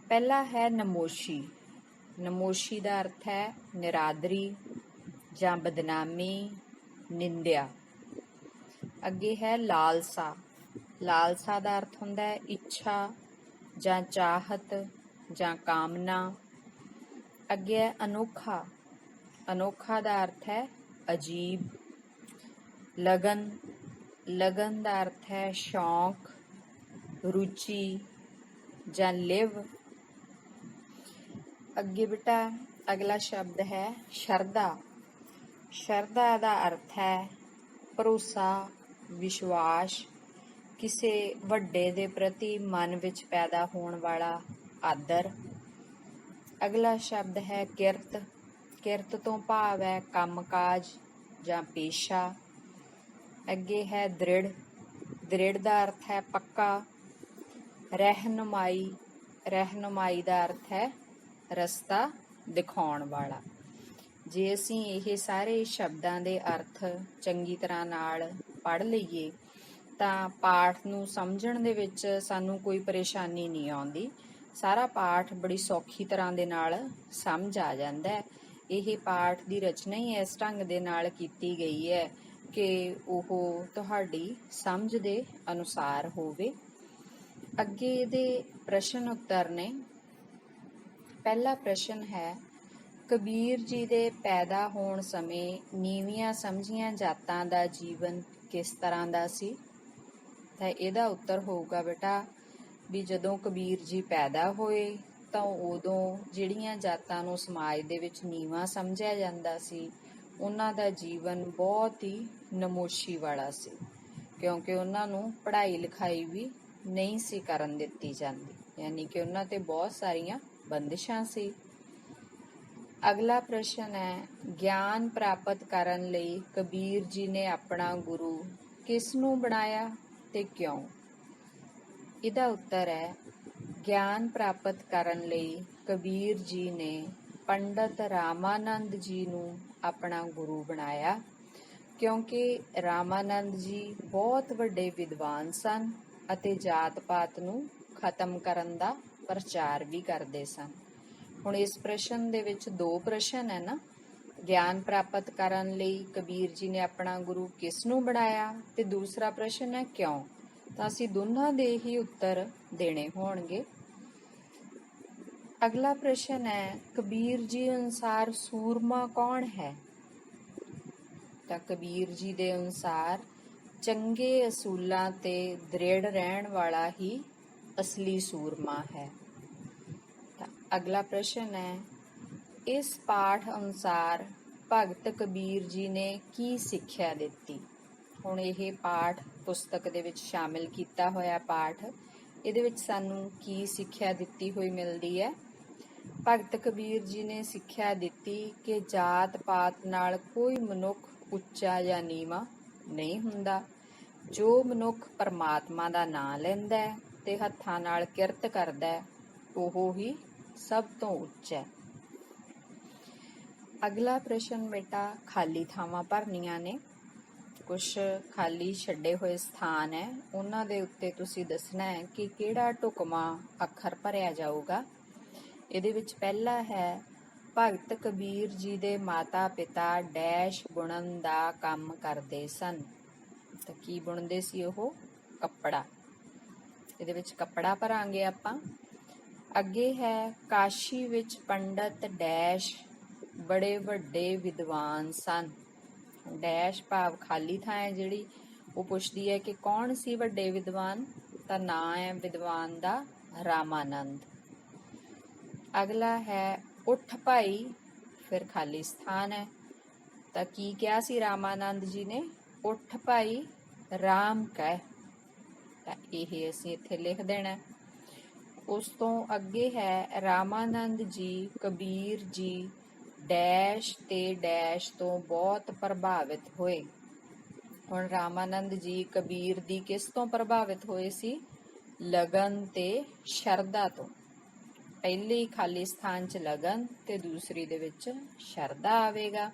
ਪਹਿਲਾ ਹੈ ਨਮੋਸ਼ੀ। ਨਮੋਸ਼ੀ ਦਾ ਅਰਥ ਹੈ ਨਿਰਾਦਰੀ ਜਾਂ ਬਦਨਾਮੀ, ਨਿੰਦਿਆ। ਅੱਗੇ ਹੈ ਲਾਲਸਾ। ਲਾਲਸਾ ਦਾ ਅਰਥ ਹੁੰਦਾ ਹੈ ਇੱਛਾ ਜਾਂ ਚਾਹਤ ਜਾਂ ਕਾਮਨਾ। ਅੱਗੇ ਹੈ ਅਨੋਖਾ। ਅਨੋਖਾ ਦਾ ਅਰਥ ਹੈ ਅਜੀਬ। ਲਗਨ। ਲਗਨ ਦਾ ਅਰਥ ਹੈ ਸ਼ੌਂਕ, ਰੁਚੀ ਜਾਂ ਲਿਵ। ਅੱਗੇ ਬੇਟਾ ਅਗਲਾ ਸ਼ਬਦ ਹੈ ਸ਼ਰਧਾ। ਸ਼ਰਧਾ ਦਾ ਅਰਥ ਹੈ ਭਰੋਸਾ, ਵਿਸ਼ਵਾਸ, ਕਿਸੇ ਵੱਡੇ ਦੇ ਪ੍ਰਤੀ ਮਨ ਵਿੱਚ ਪੈਦਾ ਹੋਣ ਵਾਲਾ ਆਦਰ। ਅਗਲਾ ਸ਼ਬਦ ਹੈ ਕਿਰਤ। ਕਿਰਤ ਤੋਂ ਭਾਵ ਹੈ ਕੰਮਕਾਜ ਜਾਂ ਪੇਸ਼ਾ। ਅੱਗੇ ਹੈ ਦ੍ਰਿੜ। ਦ੍ਰਿੜ ਦਾ ਅਰਥ ਹੈ ਪੱਕਾ। ਰਹਿਨੁਮਾਈ। ਰਹਿਨੁਮਾਈ ਦਾ ਅਰਥ ਹੈ ਰਸਤਾ ਦਿਖਾਉਣ ਵਾਲਾ। ਜੇ ਅਸੀਂ ਇਹ ਸਾਰੇ ਸ਼ਬਦਾਂ ਦੇ ਅਰਥ ਚੰਗੀ ਤਰ੍ਹਾਂ ਨਾਲ ਪੜ੍ਹ ਲਈਏ ਤਾਂ ਪਾਠ ਨੂੰ ਸਮਝਣ ਦੇ ਵਿੱਚ ਸਾਨੂੰ ਕੋਈ ਪਰੇਸ਼ਾਨੀ ਨਹੀਂ ਆਉਂਦੀ। ਸਾਰਾ ਪਾਠ ਬੜੀ ਸੌਖੀ ਤਰ੍ਹਾਂ ਦੇ ਨਾਲ ਸਮਝ ਆ ਜਾਂਦਾ ਹੈ। ਇਹ ਪਾਠ ਦੀ ਰਚਨਾ ਹੀ ਇਸ ਢੰਗ ਦੇ ਨਾਲ ਕੀਤੀ ਗਈ ਹੈ ਕਿ ਉਹ ਤੁਹਾਡੀ ਸਮਝ ਦੇ ਅਨੁਸਾਰ ਹੋਵੇ। ਅੱਗੇ ਇਹਦੇ ਪ੍ਰਸ਼ਨ ਉੱਤਰ ਨੇ। ਪਹਿਲਾ ਪ੍ਰਸ਼ਨ ਹੈ, ਕਬੀਰ ਜੀ ਦੇ ਪੈਦਾ ਹੋਣ ਸਮੇਂ ਨੀਵੀਆਂ ਸਮਝੀਆਂ ਜਾਤਾਂ ਦਾ ਜੀਵਨ ਕਿਸ ਤਰ੍ਹਾਂ ਦਾ ਸੀ? ਤਾਂ ਇਹਦਾ ਉੱਤਰ ਹੋਊਗਾ ਬੇਟਾ ਵੀ ਜਦੋਂ ਕਬੀਰ ਜੀ ਪੈਦਾ ਹੋਏ ਤਾਂ ਉਦੋਂ ਜਿਹੜੀਆਂ ਜਾਤਾਂ ਨੂੰ ਸਮਾਜ ਦੇ ਵਿੱਚ ਨੀਵਾਂ ਸਮਝਿਆ ਜਾਂਦਾ ਸੀ, ਉਹਨਾਂ ਦਾ ਜੀਵਨ ਬਹੁਤ ਹੀ ਨਮੋਸ਼ੀ ਵਾਲਾ ਸੀ, ਕਿਉਂਕਿ ਉਹਨਾਂ ਨੂੰ ਪੜ੍ਹਾਈ ਲਿਖਾਈ ਵੀ ਨਹੀਂ ਸੀ ਕਰਨ ਦਿੱਤੀ ਜਾਂਦੀ, ਯਾਨੀ ਕਿ ਉਹਨਾਂ ਤੇ ਬਹੁਤ ਸਾਰੀਆਂ ਬੰਦਿਸ਼ਾਂ ਸੀ। ਅਗਲਾ ਪ੍ਰਸ਼ਨ ਹੈ, ਗਿਆਨ ਪ੍ਰਾਪਤ ਕਰਨ ਲਈ ਕਬੀਰ ਜੀ ਨੇ ਆਪਣਾ ਗੁਰੂ ਕਿਸ ਨੂੰ ਬਣਾਇਆ ਤੇ ਕਿਉਂ? ਇਹਦਾ ਉੱਤਰ ਹੈ, ਗਿਆਨ ਪ੍ਰਾਪਤ ਕਰਨ ਲਈ ਕਬੀਰ ਜੀ ਨੇ ਪੰਡਤ ਰਾਮਾਨੰਦ ਜੀ ਨੂੰ ਆਪਣਾ ਗੁਰੂ ਬਣਾਇਆ, ਕਿਉਂਕਿ ਰਾਮਾਨੰਦ ਜੀ ਬਹੁਤ ਵੱਡੇ ਵਿਦਵਾਨ ਸਨ ਅਤੇ ਜਾਤ-ਪਾਤ ਨੂੰ ਖਤਮ ਕਰਨ ਦਾ ਪ੍ਰਚਾਰ ਵੀ ਕਰਦੇ ਸਨ। ਹੁਣ ਇਸ ਪ੍ਰਸ਼ਨ ਦੇ ਵਿੱਚ ਦੋ ਪ੍ਰਸ਼ਨ ਹੈ ਨਾ, ਗਿਆਨ ਪ੍ਰਾਪਤ ਕਰਨ ਲਈ ਕਬੀਰ ਜੀ ਨੇ ਆਪਣਾ ਗੁਰੂ ਕਿਸ ਨੂੰ ਬਣਾਇਆ ਤੇ ਦੂਸਰਾ ਪ੍ਰਸ਼ਨ ਹੈ ਕਿਉਂ? ਤਾਂ ਅਸੀਂ ਦੋਨਾਂ ਦੇ ਹੀ ਉੱਤਰ ਦੇਣੇ ਹੋਣਗੇ। ਅਗਲਾ ਪ੍ਰਸ਼ਨ ਹੈ, ਕਬੀਰ ਜੀ ਅਨੁਸਾਰ ਸੂਰਮਾ ਕੌਣ ਹੈ? ਤਾਂ ਕਬੀਰ ਜੀ ਦੇ ਅਨੁਸਾਰ ਚੰਗੇ ਅਸੂਲਾਂ ਤੇ ਦ੍ਰਿੜ ਰਹਿਣ ਵਾਲਾ ਹੀ ਅਸਲੀ ਸੂਰਮਾ ਹੈ। ਤਾਂ ਅਗਲਾ ਪ੍ਰਸ਼ਨ ਹੈ, ਇਸ ਪਾਠ ਅਨੁਸਾਰ ਭਗਤ ਕਬੀਰ ਜੀ ਨੇ ਕੀ ਸਿੱਖਿਆ ਦਿੱਤੀ? ਹੁਣ ਇਹ ਪਾਠ ਪੁਸਤਕ ਦੇ ਵਿੱਚ ਸ਼ਾਮਿਲ ਕੀਤਾ ਹੋਇਆ ਪਾਠ, ਇਹਦੇ ਵਿੱਚ ਸਾਨੂੰ ਕੀ ਸਿੱਖਿਆ ਦਿੱਤੀ ਹੋਈ ਮਿਲਦੀ ਹੈ? ਭਗਤ ਕਬੀਰ ਜੀ ਨੇ ਸਿੱਖਿਆ ਦਿੱਤੀ ਕਿ ਜਾਤ ਪਾਤ ਨਾਲ ਕੋਈ ਮਨੁੱਖ ਉੱਚਾ ਜਾਂ ਨੀਵਾਂ ਨਹੀਂ ਹੁੰਦਾ। ਜੋ ਮਨੁੱਖ ਪਰਮਾਤਮਾ ਦਾ ਨਾਮ ਲੈਂਦਾ ਹੈ ਤੇ ਹੱਥਾਂ ਨਾਲ ਕਿਰਤ ਕਰਦਾ ਹੈ, ਉਹ ਹੀ ਸਭ ਤੋਂ ਉੱਚਾ ਹੈ। ਅਗਲਾ ਪ੍ਰਸ਼ਨ ਬੇਟਾ ਖਾਲੀ ਥਾਵਾਂ ਭਰਨੀਆਂ ਨੇ। ਕੁਛ ਖਾਲੀ ਛੱਡੇ ਹੋਏ ਸਥਾਨ ਹੈ, ਉਹਨਾਂ ਦੇ ਉੱਤੇ ਤੁਸੀਂ ਦੱਸਣਾ ਹੈ ਕਿ ਕਿਹੜਾ ਢੁਕਵਾਂ ਅੱਖਰ ਭਰਿਆ ਜਾਊਗਾ। ਇਹਦੇ ਵਿੱਚ ਪਹਿਲਾ ਹੈ, ਭਗਤ ਕਬੀਰ ਜੀ ਦੇ ਮਾਤਾ ਪਿਤਾ ਡੈਸ਼ ਬੁਣਨ ਦਾ ਕੰਮ ਕਰਦੇ ਸਨ। ਤਾਂ ਕੀ ਬੁਣਦੇ ਸੀ ਉਹ? ਕੱਪੜਾ। ਇਹਦੇ ਵਿੱਚ ਕੱਪੜਾ ਭਰਾਂਗੇ ਆਪਾਂ। ਅੱਗੇ ਹੈ, ਕਾਸ਼ੀ ਵਿੱਚ ਪੰਡਤ ਡੈਸ਼ ਬੜੇ ਵੱਡੇ ਵਿਦਵਾਨ ਸਨ। ਡੈਸ਼ ਭਾਵ ਖਾਲੀ ਥਾਂ ਹੈ ਜਿਹੜੀ, ਉਹ ਪੁੱਛਦੀ ਹੈ ਕਿ ਕੌਣ ਸੀ ਵੱਡੇ ਵਿਦਵਾਨ? ਤਾਂ ਨਾਂ ਹੈ ਵਿਦਵਾਨ ਦਾ ਰਾਮਾਨੰਦ। ਅਗਲਾ ਹੈ, ਉੱਠ ਭਾਈ, ਫਿਰ ਖਾਲੀ ਸਥਾਨ ਹੈ। ਤਾਂ ਕੀ ਕਿਹਾ ਸੀ ਰਾਮਾਨੰਦ ਜੀ ਨੇ? ਉੱਠ ਭਾਈ ਰਾਮ ਕਹਿ। ਤਾਂ ਇਹ ਅਸੀਂ ਇੱਥੇ ਲਿਖ ਦੇਣਾ। ਉਸ ਤੋਂ ਅੱਗੇ ਹੈ, ਰਾਮਾਨੰਦ ਜੀ ਕਬੀਰ ਜੀ ਡੈਸ਼ ਤੇ ਡੈਸ਼ ਤੋਂ ਬਹੁਤ ਪ੍ਰਭਾਵਿਤ ਹੋਏ। ਹੁਣ ਰਾਮਾਨੰਦ ਜੀ ਕਬੀਰ ਦੀ ਕਿਸ ਤੋਂ ਪ੍ਰਭਾਵਿਤ ਹੋਏ ਸੀ? ਲਗਨ ਤੇ ਸ਼ਰਧਾ ਤੋਂ। ਪਹਿਲੇ ਖਾਲੀ ਸਥਾਨ 'ਚ ਲਗਨ ਤੇ ਦੂਸਰੀ ਦੇ ਵਿੱਚ ਸ਼ਰਧਾ ਆਵੇਗਾ।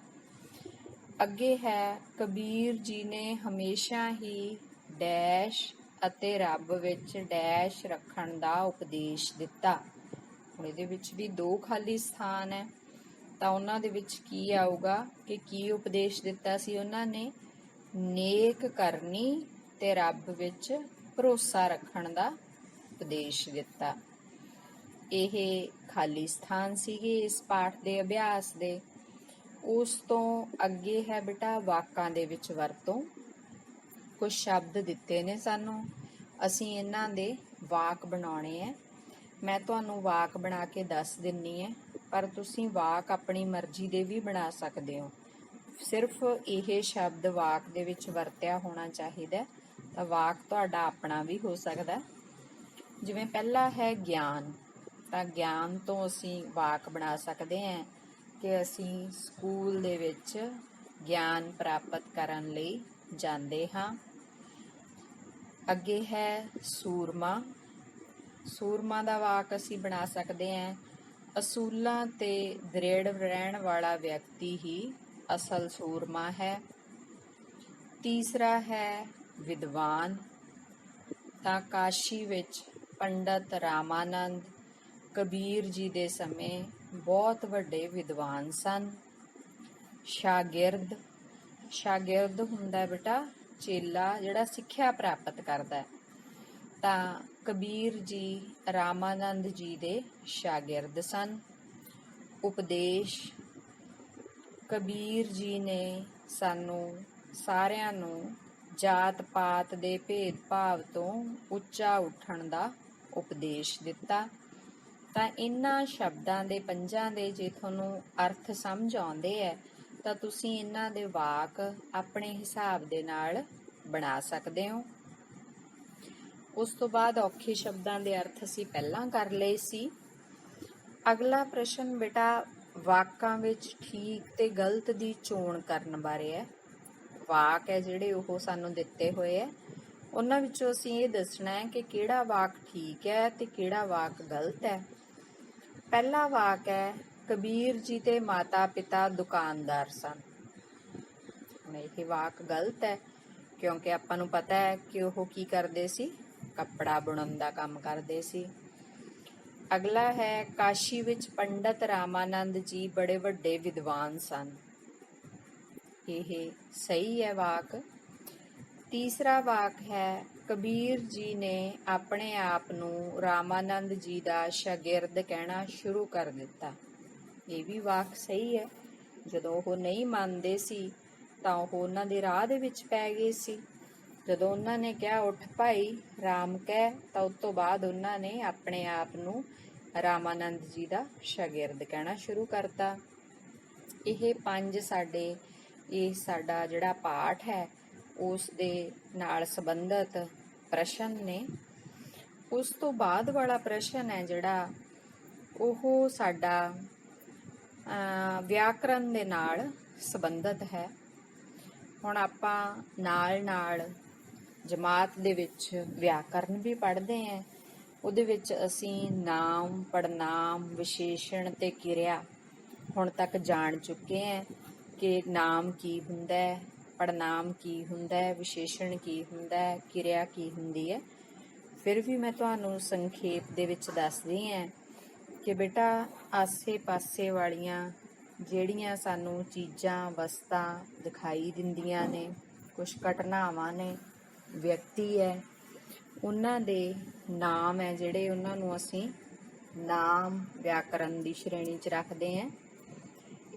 ਅੱਗੇ ਹੈ, ਕਬੀਰ ਜੀ ਨੇ ਹਮੇਸ਼ਾ ਹੀ ਡੈਸ਼ ਅਤੇ ਰੱਬ ਵਿੱਚ ਡੈਸ਼ ਰੱਖਣ ਦਾ ਉਪਦੇਸ਼ ਦਿੱਤਾ। ਹੁਣ ਇਹਦੇ ਵਿੱਚ ਵੀ ਦੋ ਖਾਲੀ ਸਥਾਨ ਹੈ, ਤਾਂ ਉਹਨਾਂ ਦੇ ਵਿੱਚ ਕੀ ਆਊਗਾ ਕਿ ਕੀ ਉਪਦੇਸ਼ ਦਿੱਤਾ ਸੀ ਉਹਨਾਂ ਨੇ? ਨੇਕ ਕਰਨੀ ਤੇ ਰੱਬ ਵਿੱਚ ਭਰੋਸਾ ਰੱਖਣ ਦਾ ਉਪਦੇਸ਼ ਦਿੱਤਾ। ਇਹ ਖਾਲੀ ਸਥਾਨ ਸੀਗੇ ਇਸ ਪਾਠ ਦੇ ਅਭਿਆਸ ਦੇ। ਉਸ ਤੋਂ ਅੱਗੇ ਹੈ ਬੇਟਾ ਵਾਕਾਂ ਦੇ ਵਿੱਚ ਵਰਤੋਂ। ਕੁਝ ਸ਼ਬਦ ਦਿੱਤੇ ਨੇ ਸਾਨੂੰ, ਅਸੀਂ ਇਹਨਾਂ ਦੇ ਵਾਕ ਬਣਾਉਣੇ ਹੈ। ਮੈਂ ਤੁਹਾਨੂੰ ਵਾਕ ਬਣਾ ਕੇ ਦੱਸ ਦਿੰਨੀ ਹੈ, ਪਰ ਤੁਸੀਂ ਵਾਕ ਆਪਣੀ ਮਰਜ਼ੀ ਦੇ ਵੀ ਬਣਾ ਸਕਦੇ ਹੋ। ਸਿਰਫ ਇਹ ਸ਼ਬਦ ਵਾਕ ਦੇ ਵਿੱਚ ਵਰਤਿਆ ਹੋਣਾ ਚਾਹੀਦਾ, ਤਾਂ ਵਾਕ ਤੁਹਾਡਾ ਆਪਣਾ ਵੀ ਹੋ ਸਕਦਾ। ਜਿਵੇਂ ਪਹਿਲਾ ਹੈ ਗਿਆਨ, ਤਾਂ ਗਿਆਨ ਤੋਂ ਅਸੀਂ ਵਾਕ ਬਣਾ ਸਕਦੇ ਹਾਂ ਕਿ ਅਸੀਂ ਸਕੂਲ ਦੇ ਵਿੱਚ ਗਿਆਨ ਪ੍ਰਾਪਤ ਕਰਨ ਲਈ ਜਾਂਦੇ ਹਾਂ। ਅੱਗੇ ਹੈ ਸੂਰਮਾ। ਸੂਰਮਾ ਦਾ ਵਾਕ ਅਸੀਂ ਬਣਾ ਸਕਦੇ ਹਾਂ, ਅਸੂਲਾਂ ਤੇ ਦ੍ਰਿੜ ਰਹਿਣ ਵਾਲਾ ਵਿਅਕਤੀ ਹੀ ਅਸਲ ਸੂਰਮਾ ਹੈ। ਤੀਸਰਾ ਹੈ ਵਿਦਵਾਨ, ਤਾਂ ਕਾਸ਼ੀ ਵਿੱਚ ਪੰਡਤ ਰਾਮਾਨੰਦ ਕਬੀਰ ਜੀ ਦੇ ਸਮੇਂ ਬਹੁਤ ਵੱਡੇ ਵਿਦਵਾਨ ਸਨ। ਸ਼ਾਗਿਰਦ ਹੁੰਦਾ ਹੈ ਬੇਟਾ ਚੇਲਾ ਜਿਹੜਾ ਸਿੱਖਿਆ ਪ੍ਰਾਪਤ ਕਰਦਾ ਹੈ। ਤਾਂ ਕਬੀਰ ਜੀ ਰਾਮਾਨੰਦ ਜੀ ਦੇ ਸ਼ਾਗਿਰਦ ਸਨ। ਉਪਦੇਸ਼ ਕਬੀਰ ਜੀ ਨੇ ਸਾਨੂੰ ਸਾਰਿਆਂ ਨੂੰ ਜਾਤ ਪਾਤ ਦੇ ਭੇਦਭਾਵ ਤੋਂ ਉੱਚਾ ਉੱਠਣ ਦਾ ਉਪਦੇਸ਼ ਦਿੱਤਾ। ਤਾਂ ਇਹਨਾਂ ਸ਼ਬਦਾਂ ਦੇ ਪੰਜਾਂ ਦੇ ਜੇ ਤੁਹਾਨੂੰ ਅਰਥ ਸਮਝ ਆਉਂਦੇ ਹੈ ਤਾਂ ਤੁਸੀਂ ਇਹਨਾਂ ਦੇ ਵਾਕ ਆਪਣੇ ਹਿਸਾਬ ਦੇ ਨਾਲ ਬਣਾ ਸਕਦੇ ਹੋ। ਉਸ ਤੋਂ ਬਾਅਦ ਔਖੇ ਸ਼ਬਦਾਂ ਦੇ ਅਰਥ ਅਸੀਂ ਪਹਿਲਾਂ ਕਰ ਲਏ ਸੀ। ਅਗਲਾ ਪ੍ਰਸ਼ਨ ਬੇਟਾ ਵਾਕਾਂ ਵਿੱਚ ਠੀਕ ਤੇ ਗਲਤ ਦੀ ਚੋਣ ਕਰਨ ਬਾਰੇ ਹੈ। ਵਾਕ ਹੈ ਜਿਹੜੇ ਉਹ ਸਾਨੂੰ ਦਿੱਤੇ ਹੋਏ ਹੈ, ਉਹਨਾਂ ਵਿੱਚੋਂ ਅਸੀਂ ਇਹ ਦੱਸਣਾ ਹੈ ਕਿ ਕਿਹੜਾ ਵਾਕ ਠੀਕ ਹੈ ਤੇ ਕਿਹੜਾ ਵਾਕ ਗਲਤ ਹੈ। ਪਹਿਲਾ ਵਾਕ ਹੈ ਕਬੀਰ ਜੀ ਦੇ ਮਾਤਾ ਪਿਤਾ ਦੁਕਾਨਦਾਰ ਸਨ। ਇਹ ਵਾਕ ਗਲਤ ਹੈ ਕਿਉਂਕਿ ਆਪਾਂ ਨੂੰ ਪਤਾ ਹੈ ਕਿ ਉਹ ਕੀ ਕਰਦੇ ਸੀ, ਕੱਪੜਾ ਬੁਣਨ ਦਾ ਕੰਮ ਕਰਦੇ ਸੀ। ਅਗਲਾ ਹੈ ਕਾਸ਼ੀ ਵਿੱਚ ਪੰਡਤ ਰਾਮਾਨੰਦ ਜੀ ਬੜੇ ਵੱਡੇ ਵਿਦਵਾਨ ਸਨ। ਇਹ ਸਹੀ ਹੈ ਵਾਕ। ਤੀਸਰਾ ਵਾਕ ਹੈ ਕਬੀਰ ਜੀ ਨੇ ਆਪਣੇ ਆਪ ਨੂੰ ਰਾਮਾਨੰਦ ਜੀ ਦਾ ਸ਼ਾਗਿਰਦ ਕਹਿਣਾ ਸ਼ੁਰੂ ਕਰ ਦਿੱਤਾ। ਇਹ ਵੀ ਵਾਕ ਸਹੀ ਹੈ। ਜਦੋਂ ਉਹ ਨਹੀਂ ਮੰਨਦੇ ਸੀ ਤਾਂ ਉਹ ਉਹਨਾਂ ਦੇ ਰਾਹ ਦੇ ਵਿੱਚ ਪੈ ਗਏ ਸੀ। ਜਦੋਂ ਉਹਨਾਂ ਨੇ ਕਿਹਾ ਉੱਠ ਭਾਈ ਰਾਮ ਕਹਿ, ਤਾਂ ਉਸ ਤੋਂ ਬਾਅਦ ਉਹਨਾਂ ਨੇ ਆਪਣੇ ਆਪ ਨੂੰ ਰਾਮਾਨੰਦ ਜੀ ਦਾ ਸ਼ਾਗਿਰਦ ਕਹਿਣਾ ਸ਼ੁਰੂ ਕਰਤਾ। ਇਹ ਪੰਜ ਸਾਡਾ ਜਿਹੜਾ ਪਾਠ ਹੈ ਉਸ ਦੇ ਨਾਲ ਸੰਬੰਧਿਤ ਪ੍ਰਸ਼ਨ ਨੇ। ਉਸ ਤੋਂ ਬਾਅਦ ਵਾਲਾ ਪ੍ਰਸ਼ਨ ਹੈ ਜਿਹੜਾ ਉਹ ਸਾਡਾ ਵਿਆਕਰਨ ਦੇ ਨਾਲ ਸੰਬੰਧਿਤ ਹੈ। ਹੁਣ ਆਪਾਂ ਨਾਲ ਜਮਾਤ ਦੇ ਵਿੱਚ ਵਿਆਕਰਨ ਵੀ ਪੜ੍ਹਦੇ ਹਾਂ। ਉਹਦੇ ਵਿੱਚ ਅਸੀਂ ਨਾਮ, ਪੜਨਾਮ, ਵਿਸ਼ੇਸ਼ਣ ਤੇ ਕਿਰਿਆ ਹੁਣ ਤੱਕ ਜਾਣ ਚੁੱਕੇ ਹਾਂ ਕਿ ਨਾਮ ਕੀ ਹੁੰਦਾ ਹੈ, ਪੜਨਾਮ ਕੀ ਹੁੰਦਾ ਹੈ, ਵਿਸ਼ੇਸ਼ਣ ਕੀ ਹੁੰਦਾ ਹੈ, ਕਿਰਿਆ ਕੀ ਹੁੰਦੀ ਹੈ। ਫਿਰ ਵੀ ਮੈਂ ਤੁਹਾਨੂੰ ਸੰਖੇਪ ਦੇ ਵਿੱਚ ਦੱਸਦੀ ਹਾਂ ਕਿ ਬੇਟਾ ਆਸੇ-ਪਾਸੇ ਵਾਲੀਆਂ ਜਿਹੜੀਆਂ ਸਾਨੂੰ ਚੀਜ਼ਾਂ, ਵਸਤਾਂ ਦਿਖਾਈ ਦਿੰਦੀਆਂ ਨੇ, ਕੁਝ ਘਟਨਾਵਾਂ ਨੇ, ਵਿਅਕਤੀ ਹੈ, ਉਹਨਾਂ ਦੇ ਨਾਮ ਹੈ ਜਿਹੜੇ ਉਹਨਾਂ ਨੂੰ ਅਸੀਂ ਨਾਮ ਵਿਆਕਰਨ ਦੀ ਸ਼੍ਰੇਣੀ 'ਚ ਰੱਖਦੇ ਹਾਂ।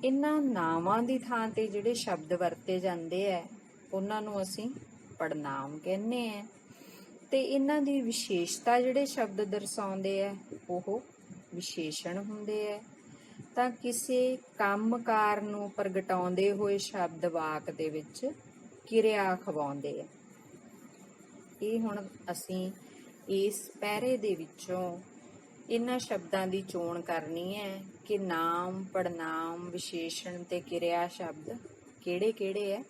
ਇਹਨਾਂ ਨਾਵਾਂ ਦੀ ਥਾਂ ਤੇ ਜਿਹੜੇ ਸ਼ਬਦ ਵਰਤੇ ਜਾਂਦੇ ਹੈ ਉਹਨਾਂ ਨੂੰ ਅਸੀਂ ਪੜਨਾਮ ਕਹਿੰਦੇ ਹਾਂ। ਤੇ ਇਹਨਾਂ ਦੀ ਵਿਸ਼ੇਸ਼ਤਾ ਜਿਹੜੇ ਸ਼ਬਦ ਦਰਸਾਉਂਦੇ ਹੈ ਉਹ ਵਿਸ਼ੇਸ਼ਣ ਹੁੰਦੇ ਹੈ। ਤਾਂ ਕਿਸੇ ਕੰਮਕਾਰ ਨੂੰ ਪ੍ਰਗਟਾਉਂਦੇ ਹੋਏ ਸ਼ਬਦ ਵਾਕ ਦੇ ਵਿੱਚ ਕਿਰਿਆ ਅਖਵਾਉਂਦੇ ਹੈ। ਇਹ ਹੁਣ ਅਸੀਂ ਇਸ ਪਹਿਰੇ ਦੇ ਵਿੱਚੋਂ ਇਹਨਾਂ ਸ਼ਬਦਾਂ ਦੀ ਚੋਣ ਕਰਨੀ ਹੈ ਕਿ ਨਾਮ, ਪੜਨਾਮ, ਵਿਸ਼ੇਸ਼ਣ ਤੇ ਕਿਰਿਆ ਸ਼ਬਦ ਕਿਹੜੇ-ਕਿਹੜੇ ਹੈ।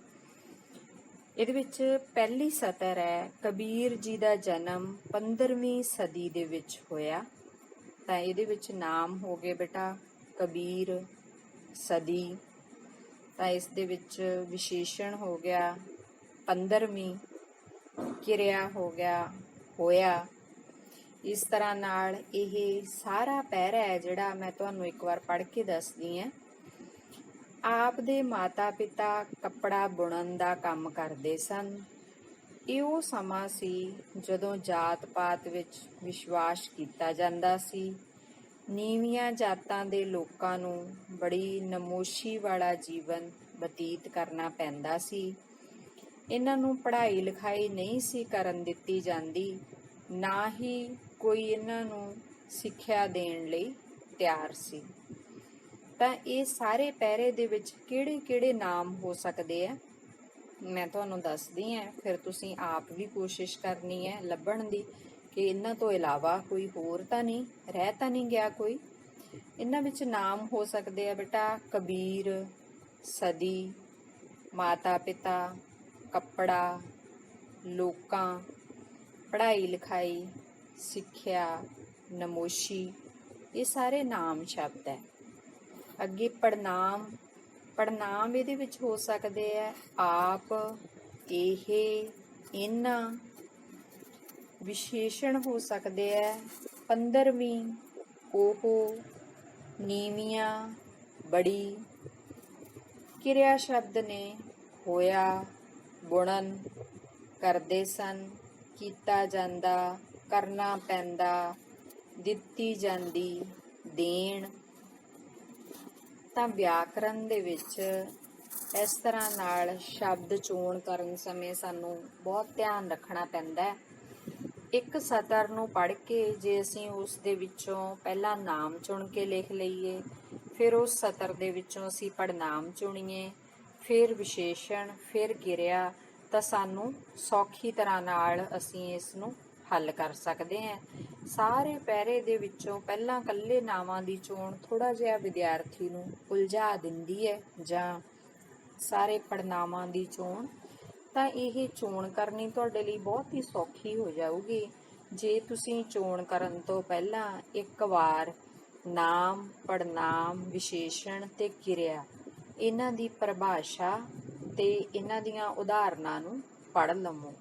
ਇਹਦੇ ਵਿੱਚ ਪਹਿਲੀ ਸਤਰ ਹੈ ਕਬੀਰ ਜੀ ਦਾ ਜਨਮ 15ਵੀਂ ਸਦੀ ਦੇ ਵਿੱਚ ਹੋਇਆ। ਤਾਂ ਇਹਦੇ ਵਿੱਚ ਨਾਮ ਹੋ ਗਏ ਬੇਟਾ ਕਬੀਰ, ਸਦੀ। ਤਾਂ ਇਸ ਦੇ ਵਿੱਚ ਵਿਸ਼ੇਸ਼ਣ ਹੋ ਗਿਆ 15ਵੀਂ, ਕਿਰਿਆ ਹੋ ਗਿਆ ਹੋਇਆ। ਇਸ ਤਰ੍ਹਾਂ ਨਾਲ ਇਹ ਸਾਰਾ ਪਹਿਰਾ ਹੈ ਜਿਹੜਾ ਮੈਂ ਤੁਹਾਨੂੰ ਇੱਕ ਵਾਰ ਪੜ੍ਹ ਕੇ ਦੱਸਦੀ ਹਾਂ। ਆਪ ਦੇ ਮਾਤਾ ਪਿਤਾ ਕੱਪੜਾ ਬੁਣਨ ਦਾ ਕੰਮ ਕਰਦੇ ਸਨ। ਇਹ ਉਹ ਸਮਾਂ ਸੀ ਜਦੋਂ ਜਾਤ ਪਾਤ ਵਿੱਚ ਵਿਸ਼ਵਾਸ ਕੀਤਾ ਜਾਂਦਾ ਸੀ। ਨੀਵੀਆਂ ਜਾਤਾਂ ਦੇ ਲੋਕਾਂ ਨੂੰ ਬੜੀ ਨਮੋਸ਼ੀ ਵਾਲਾ ਜੀਵਨ ਬਤੀਤ ਕਰਨਾ ਪੈਂਦਾ ਸੀ। ਇਹਨਾਂ ਨੂੰ ਪੜ੍ਹਾਈ ਲਿਖਾਈ ਨਹੀਂ ਸੀ ਕਰਨ ਦਿੱਤੀ ਜਾਂਦੀ, ਨਾ ਹੀ ਕੋਈ ਇਹਨਾਂ ਨੂੰ ਸਿੱਖਿਆ ਦੇਣ ਲਈ ਤਿਆਰ ਸੀ। ਤਾਂ ਇਹ ਸਾਰੇ ਪਹਿਰੇ ਦੇ ਵਿੱਚ ਕਿਹੜੇ-ਕਿਹੜੇ ਨਾਮ ਹੋ ਸਕਦੇ ਆ ਮੈਂ ਤੁਹਾਨੂੰ ਦੱਸਦੀ ਹਾਂ। ਫਿਰ ਤੁਸੀਂ ਆਪ ਵੀ ਕੋਸ਼ਿਸ਼ ਕਰਨੀ ਹੈ ਲੱਭਣ ਦੀ ਕਿ ਇਹਨਾਂ ਤੋਂ ਇਲਾਵਾ ਕੋਈ ਹੋਰ ਤਾਂ ਨਹੀਂ ਰਹਿ ਗਿਆ ਕੋਈ। ਇਹਨਾਂ ਵਿੱਚ ਨਾਮ ਹੋ ਸਕਦੇ ਆ ਬੇਟਾ ਕਬੀਰ, ਸਦੀ, ਮਾਤਾ ਪਿਤਾ, ਕੱਪੜਾ, ਲੋਕਾਂ, ਪੜ੍ਹਾਈ ਲਿਖਾਈ, ਸਿੱਖਿਆ, ਨਮੋਸ਼ੀ, ਇਹ ਸਾਰੇ ਨਾਮ ਸ਼ਬਦ ਹੈ। ਅੱਗੇ ਪੜਨਾਮ ਇਹਦੇ ਵਿੱਚ ਹੋ ਸਕਦੇ ਹੈ ਆਪ, ਇਹ, ਇਹਨਾਂ, ਵਿਸ਼ੇਸ਼ਣ ਹੋ ਸਕਦੇ ਹੈ 15ਵੀਂ, ਉਹ, ਨੀਵੀਆਂ, ਬੜੀ। ਕਿਰਿਆ ਸ਼ਬਦ ਨੇ ਹੋਇਆ, ਬੁਣਨ, ਕਰਦੇ ਸਨ, ਕੀਤਾ ਜਾਂਦਾ, ਕਰਨਾ ਪੈਂਦਾ, ਦਿੱਤੀ ਜਾਂਦੀ, ਦੇਣ। ਤਾਂ ਵਿਆਕਰਨ ਦੇ ਵਿੱਚ ਇਸ ਤਰ੍ਹਾਂ ਨਾਲ ਸ਼ਬਦ ਚੋਣ ਕਰਨ ਸਮੇਂ ਸਾਨੂੰ ਬਹੁਤ ਧਿਆਨ ਰੱਖਣਾ ਪੈਂਦਾ ਹੈ। ਇੱਕ ਸਤਰ ਨੂੰ ਪੜ੍ਹ ਕੇ ਜੇ ਅਸੀਂ ਉਸ ਦੇ ਵਿੱਚੋਂ ਪਹਿਲਾਂ ਨਾਮ ਚੁਣ ਕੇ ਲਿਖ ਲਈਏ, ਫਿਰ ਉਸ ਸਤਰ ਦੇ ਵਿੱਚੋਂ ਅਸੀਂ ਪੜਨਾਮ ਚੁਣੀਏ, ਫਿਰ ਵਿਸ਼ੇਸ਼ਣ, ਫਿਰ ਕਿਰਿਆ, ਤਾਂ ਸਾਨੂੰ ਸੌਖੀ ਤਰ੍ਹਾਂ ਨਾਲ ਅਸੀਂ ਇਸ ਨੂੰ ਹੱਲ ਕਰ ਸਕਦੇ ਹਾਂ। ਸਾਰੇ ਪੈਰੇ ਦੇ ਵਿੱਚੋਂ ਪਹਿਲਾਂ ਇਕੱਲੇ ਨਾਵਾਂ ਦੀ ਚੋਣ ਥੋੜ੍ਹਾ ਜਿਹਾ ਵਿਦਿਆਰਥੀ ਨੂੰ ਉਲਝਾ ਦਿੰਦੀ ਹੈ, ਜਾਂ ਸਾਰੇ ਪੜਨਾਵਾਂ ਦੀ ਚੋਣ। ਤਾਂ ਇਹ ਚੋਣ ਕਰਨੀ ਤੁਹਾਡੇ ਲਈ ਬਹੁਤ ਹੀ ਸੌਖੀ ਹੋ ਜਾਊਗੀ ਜੇ ਤੁਸੀਂ ਚੋਣ ਕਰਨ ਤੋਂ ਪਹਿਲਾਂ ਇੱਕ ਵਾਰ ਨਾਮ, ਪੜਨਾਮ, ਵਿਸ਼ੇਸ਼ਣ ਤੇ ਕਿਰਿਆ ਇਹਨਾਂ ਦੀ ਪਰਿਭਾਸ਼ਾ ਤੇ ਇਹਨਾਂ ਦੀਆਂ ਉਦਾਹਰਨਾਂ ਨੂੰ ਪੜ੍ਹ ਲਵੋ।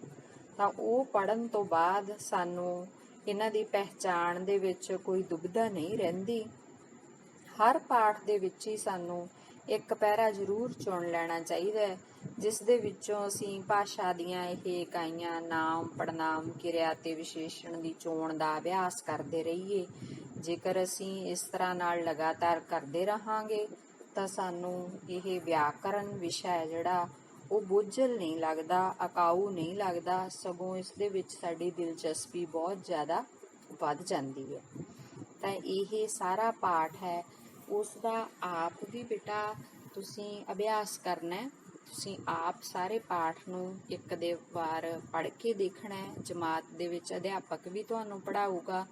ਤਾਂ ਉਹ ਪੜ੍ਹਨ ਤੋਂ ਬਾਅਦ ਸਾਨੂੰ ਇਹਨਾਂ ਦੀ ਪਹਿਚਾਣ ਦੇ ਵਿੱਚ ਕੋਈ ਦੁਬਿਧਾ ਨਹੀਂ ਰਹਿੰਦੀ। ਹਰ ਪਾਠ ਦੇ ਵਿੱਚ ਹੀ ਸਾਨੂੰ ਇੱਕ ਪੈਰਾ ਜ਼ਰੂਰ ਚੁਣ ਲੈਣਾ ਚਾਹੀਦਾ ਹੈ, ਜਿਸ ਦੇ ਵਿੱਚੋਂ ਅਸੀਂ ਭਾਸ਼ਾ ਦੀਆਂ ਇਹ ਇਕਾਈਆਂ ਨਾਮ, ਪੜਨਾਮ, ਕਿਰਿਆ ਤੇ ਵਿਸ਼ੇਸ਼ਣ ਦੀ ਚੋਣ ਦਾ ਅਭਿਆਸ ਕਰਦੇ ਰਹੀਏ। ਜੇਕਰ ਅਸੀਂ ਇਸ ਤਰ੍ਹਾਂ ਨਾਲ ਲਗਾਤਾਰ ਕਰਦੇ ਰਹਾਂਗੇ ਤਾਂ ਸਾਨੂੰ ਇਹ ਵਿਆਕਰਨ ਵਿਸ਼ਾ ਹੈ ਜਿਹੜਾ ਉਹ ਬੋਝਲ ਨਹੀਂ ਲੱਗਦਾ, ਅਕਾਊ ਨਹੀਂ ਲੱਗਦਾ, ਸਗੋਂ ਇਸ ਦੇ ਵਿੱਚ ਸਾਡੀ ਦਿਲਚਸਪੀ ਬਹੁਤ ਜ਼ਿਆਦਾ ਵੱਧ ਜਾਂਦੀ ਹੈ। ਤਾਂ ਇਹ ਸਾਰਾ ਪਾਠ ਹੈ, ਉਸ ਦਾ ਆਪ ਵੀ ਬੇਟਾ ਤੁਸੀਂ ਅਭਿਆਸ ਕਰਨਾ ਹੈ। ਤੁਸੀਂ ਆਪ ਸਾਰੇ ਪਾਠ ਨੂੰ ਇੱਕ ਦੇ ਵਾਰ ਪੜ੍ਹ ਕੇ ਦੇਖਣਾ ਹੈ। ਜਮਾਤ ਦੇ ਵਿੱਚ ਅਧਿਆਪਕ ਵੀ ਤੁਹਾਨੂੰ ਪੜ੍ਹਾਊਗਾ।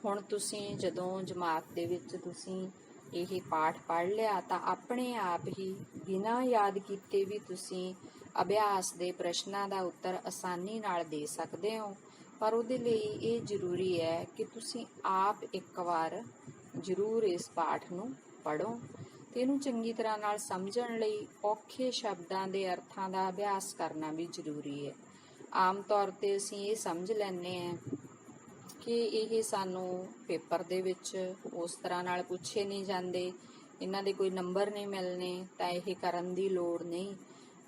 ਹੁਣ ਤੁਸੀਂ ਜਦੋਂ ਜਮਾਤ ਦੇ ਵਿੱਚ ਤੁਸੀਂ ਇਹ ਪਾਠ ਪੜ੍ਹ ਲਿਆ ਤਾਂ ਆਪਣੇ ਆਪ ਹੀ ਬਿਨਾਂ ਯਾਦ ਕੀਤੇ ਵੀ ਤੁਸੀਂ ਅਭਿਆਸ ਦੇ ਪ੍ਰਸ਼ਨਾਂ ਦਾ ਉੱਤਰ ਆਸਾਨੀ ਨਾਲ ਦੇ ਸਕਦੇ ਹੋ। ਪਰ ਉਹਦੇ ਲਈ ਇਹ ਜ਼ਰੂਰੀ ਹੈ ਕਿ ਤੁਸੀਂ ਆਪ ਇੱਕ ਵਾਰ ਜ਼ਰੂਰ ਇਸ ਪਾਠ ਨੂੰ ਪੜ੍ਹੋ ਤੇ ਇਹਨੂੰ ਚੰਗੀ ਤਰ੍ਹਾਂ ਨਾਲ ਸਮਝਣ ਲਈ ਔਖੇ ਸ਼ਬਦਾਂ ਦੇ ਅਰਥਾਂ ਦਾ ਅਭਿਆਸ ਕਰਨਾ ਵੀ ਜ਼ਰੂਰੀ ਹੈ। ਆਮ ਤੌਰ ਤੇ ਅਸੀਂ ਇਹ ਸਮਝ ਲੈਂਦੇ ਹਾਂ ਕਿ ਇਹ ਸਾਨੂੰ ਪੇਪਰ ਦੇ ਵਿੱਚ ਉਸ ਤਰ੍ਹਾਂ ਨਾਲ ਪੁੱਛੇ ਨਹੀਂ ਜਾਂਦੇ, ਇਹਨਾਂ ਦੇ ਕੋਈ ਨੰਬਰ ਨਹੀਂ ਮਿਲਣੇ, ਤਾਂ ਇਹ ਕਰਨ ਦੀ ਲੋੜ ਨਹੀਂ।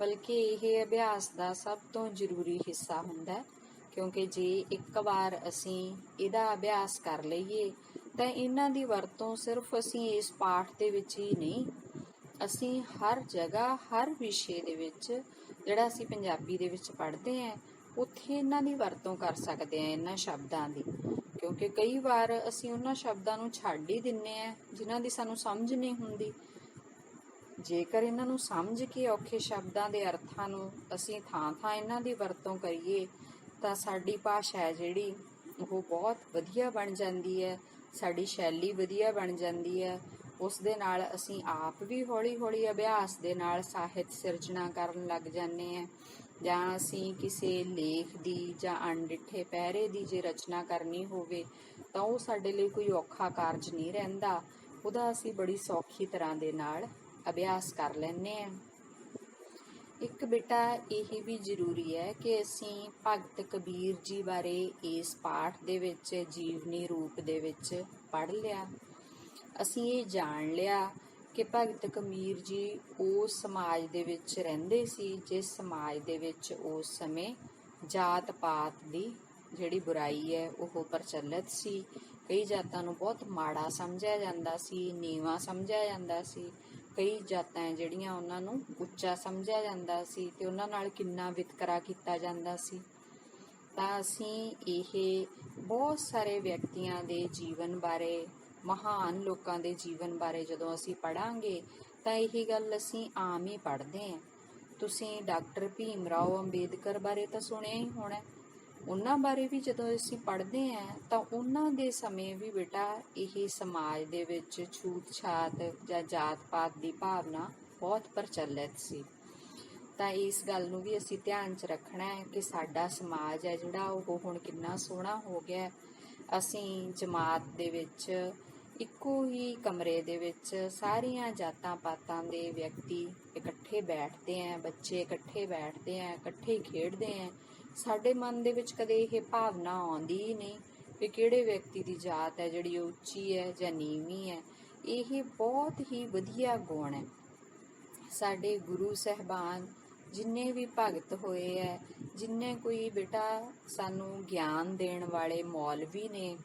ਬਲਕਿ ਇਹ ਅਭਿਆਸ ਦਾ ਸਭ ਤੋਂ ਜ਼ਰੂਰੀ ਹਿੱਸਾ ਹੁੰਦਾ, ਕਿਉਂਕਿ ਜੇ ਇੱਕ ਵਾਰ ਅਸੀਂ ਇਹਦਾ ਅਭਿਆਸ ਕਰ ਲਈਏ ਤਾਂ ਇਹਨਾਂ ਦੀ ਵਰਤੋਂ ਸਿਰਫ ਅਸੀਂ ਇਸ ਪਾਠ ਦੇ ਵਿੱਚ ਹੀ ਨਹੀਂ, ਅਸੀਂ ਹਰ ਜਗ੍ਹਾ, ਹਰ ਵਿਸ਼ੇ ਦੇ ਵਿੱਚ ਜਿਹੜਾ ਅਸੀਂ ਪੰਜਾਬੀ ਦੇ ਵਿੱਚ ਪੜ੍ਹਦੇ ਹਾਂ ਉੱਥੇ ਇਹਨਾਂ ਦੀ ਵਰਤੋਂ ਕਰ ਸਕਦੇ ਹਾਂ, ਇਹਨਾਂ ਸ਼ਬਦਾਂ ਦੀ। ਕਿਉਂਕਿ ਕਈ ਵਾਰ ਅਸੀਂ ਉਹਨਾਂ ਸ਼ਬਦਾਂ ਨੂੰ ਛੱਡ ਹੀ ਦਿੰਦੇ ਹਾਂ ਜਿਨ੍ਹਾਂ ਦੀ ਸਾਨੂੰ ਸਮਝ ਨਹੀਂ ਹੁੰਦੀ। ਜੇਕਰ ਇਹਨਾਂ ਨੂੰ ਸਮਝ ਕੇ ਔਖੇ ਸ਼ਬਦਾਂ ਦੇ ਅਰਥਾਂ ਨੂੰ ਅਸੀਂ ਥਾਂ-ਥਾਂ ਇਹਨਾਂ ਦੀ ਵਰਤੋਂ ਕਰੀਏ ਤਾਂ ਸਾਡੀ ਭਾਸ਼ਾ ਹੈ ਜਿਹੜੀ ਉਹ ਬਹੁਤ ਵਧੀਆ ਬਣ ਜਾਂਦੀ ਹੈ, ਸਾਡੀ ਸ਼ੈਲੀ ਵਧੀਆ ਬਣ ਜਾਂਦੀ ਹੈ। ਉਸ ਦੇ ਨਾਲ ਅਸੀਂ ਆਪ ਵੀ ਹੌਲੀ-ਹੌਲੀ ਅਭਿਆਸ ਦੇ ਨਾਲ ਸਾਹਿਤ ਸਿਰਜਣਾ ਕਰਨ ਲੱਗ ਜਾਂਦੇ ਹਾਂ। ਜਾਂ ਅਸੀਂ ਕਿਸੇ ਲੇਖ ਦੀ ਜਾਂ ਅਣਡਿੱਠੇ ਪੈਰੇ ਦੀ ਜੇ ਰਚਨਾ ਕਰਨੀ ਹੋਵੇ ਤਾਂ ਉਹ ਸਾਡੇ ਲਈ ਕੋਈ ਔਖਾ ਕਾਰਜ ਨਹੀਂ ਰਹਿੰਦਾ, ਉਹਦਾ ਅਸੀਂ ਬੜੀ ਸੌਖੀ ਤਰ੍ਹਾਂ ਦੇ ਨਾਲ ਅਭਿਆਸ ਕਰ ਲੈਂਦੇ ਹਾਂ। ਇੱਕ ਬੇਟਾ ਇਹ ਵੀ ਜ਼ਰੂਰੀ ਹੈ ਕਿ ਅਸੀਂ ਭਗਤ ਕਬੀਰ ਜੀ ਬਾਰੇ ਇਸ ਪਾਠ ਦੇ ਵਿੱਚ ਜੀਵਨੀ ਰੂਪ ਦੇ ਵਿੱਚ ਪੜ੍ਹ ਲਿਆ। ਅਸੀਂ ਇਹ ਜਾਣ ਲਿਆ ਕਿ ਭਗਤ ਕਬੀਰ ਜੀ ਉਸ ਸਮਾਜ ਦੇ ਵਿੱਚ ਰਹਿੰਦੇ ਸੀ ਜਿਸ ਸਮਾਜ ਦੇ ਵਿੱਚ ਉਸ ਸਮੇਂ ਜਾਤ ਪਾਤ ਦੀ ਜਿਹੜੀ ਬੁਰਾਈ ਹੈ ਉਹ ਪ੍ਰਚਲਿਤ ਸੀ। ਕਈ ਜਾਤਾਂ ਨੂੰ ਬਹੁਤ ਮਾੜਾ ਸਮਝਿਆ ਜਾਂਦਾ ਸੀ, ਨੀਵਾਂ ਸਮਝਿਆ ਜਾਂਦਾ ਸੀ। ਕਈ ਜਾਤਾਂ ਜਿਹੜੀਆਂ ਉਹਨਾਂ ਨੂੰ ਉੱਚਾ ਸਮਝਿਆ ਜਾਂਦਾ ਸੀ ਤੇ ਉਹਨਾਂ ਨਾਲ ਕਿੰਨਾ ਵਿਤਕਰਾ ਕੀਤਾ ਜਾਂਦਾ ਸੀ। ਤਾਂ ਅਸੀਂ ਇਹ ਬਹੁਤ ਸਾਰੇ ਵਿਅਕਤੀਆਂ ਦੇ ਜੀਵਨ ਬਾਰੇ, ਮਹਾਨ ਲੋਕਾਂ ਦੇ ਜੀਵਨ ਬਾਰੇ ਜਦੋਂ ਅਸੀਂ ਪੜ੍ਹਾਂਗੇ ਤਾਂ ਇਹ ਗੱਲ ਅਸੀਂ ਆਮ ਹੀ ਪੜ੍ਹਦੇ ਹਾਂ। ਤੁਸੀਂ ਡਾਕਟਰ ਭੀਮ ਰਾਓ ਅੰਬੇਦਕਰ ਬਾਰੇ ਤਾਂ ਸੁਣਿਆ ਹੀ ਹੋਣਾ। ਉਹਨਾਂ ਬਾਰੇ ਵੀ ਜਦੋਂ ਅਸੀਂ ਪੜ੍ਹਦੇ ਹਾਂ ਤਾਂ ਉਹਨਾਂ ਦੇ ਸਮੇਂ ਵੀ ਬੇਟਾ ਇਹ ਸਮਾਜ ਦੇ ਵਿੱਚ ਛੂਤ-ਛਾਤ ਜਾਂ ਜਾਤ-ਪਾਤ ਦੀ ਭਾਵਨਾ ਬਹੁਤ ਪ੍ਰਚਲਿਤ ਸੀ। ਤਾਂ ਇਸ ਗੱਲ ਨੂੰ ਵੀ ਅਸੀਂ ਧਿਆਨ 'ਚ ਰੱਖਣਾ ਹੈ ਕਿ ਸਾਡਾ ਸਮਾਜ ਹੈ ਜਿਹੜਾ ਉਹ ਹੁਣ ਕਿੰਨਾ ਸੋਹਣਾ ਹੋ ਗਿਆ। ਅਸੀਂ ਜਮਾਤ ਦੇ ਵਿੱਚ ਇੱਕੋ ਹੀ ਕਮਰੇ ਦੇ ਵਿੱਚ ਸਾਰੀਆਂ ਜਾਤਾਂ ਪਾਤਾਂ ਦੇ ਵਿਅਕਤੀ ਇਕੱਠੇ ਬੈਠਦੇ ਹੈ, ਬੱਚੇ ਇਕੱਠੇ ਬੈਠਦੇ ਹੈ, ਇਕੱਠੇ ਖੇਡਦੇ ਹੈ, ਸਾਡੇ ਮਨ ਦੇ ਵਿੱਚ ਕਦੇ ਇਹ ਭਾਵਨਾ ਆਉਂਦੀ ਹੀ ਨਹੀਂ ਕਿ ਕਿਹੜੇ ਵਿਅਕਤੀ ਦੀ ਜਾਤ ਹੈ ਜਿਹੜੀ ਉੱਚੀ ਹੈ ਜਾਂ ਨੀਵੀਂ ਹੈ। ਇਹ ਬਹੁਤ ਹੀ ਵਧੀਆ ਗੁਣ ਹੈ। ਸਾਡੇ ਗੁਰੂ ਸਾਹਿਬਾਨ ਜਿੰਨੇ ਵੀ ਭਗਤ ਹੋਏ ਹੈ, ਜਿੰਨੇ ਕੋਈ ਬੇਟਾ ਸਾਨੂੰ ਗਿਆਨ ਦੇਣ ਵਾਲੇ ਮੌਲਵੀ ਨੇ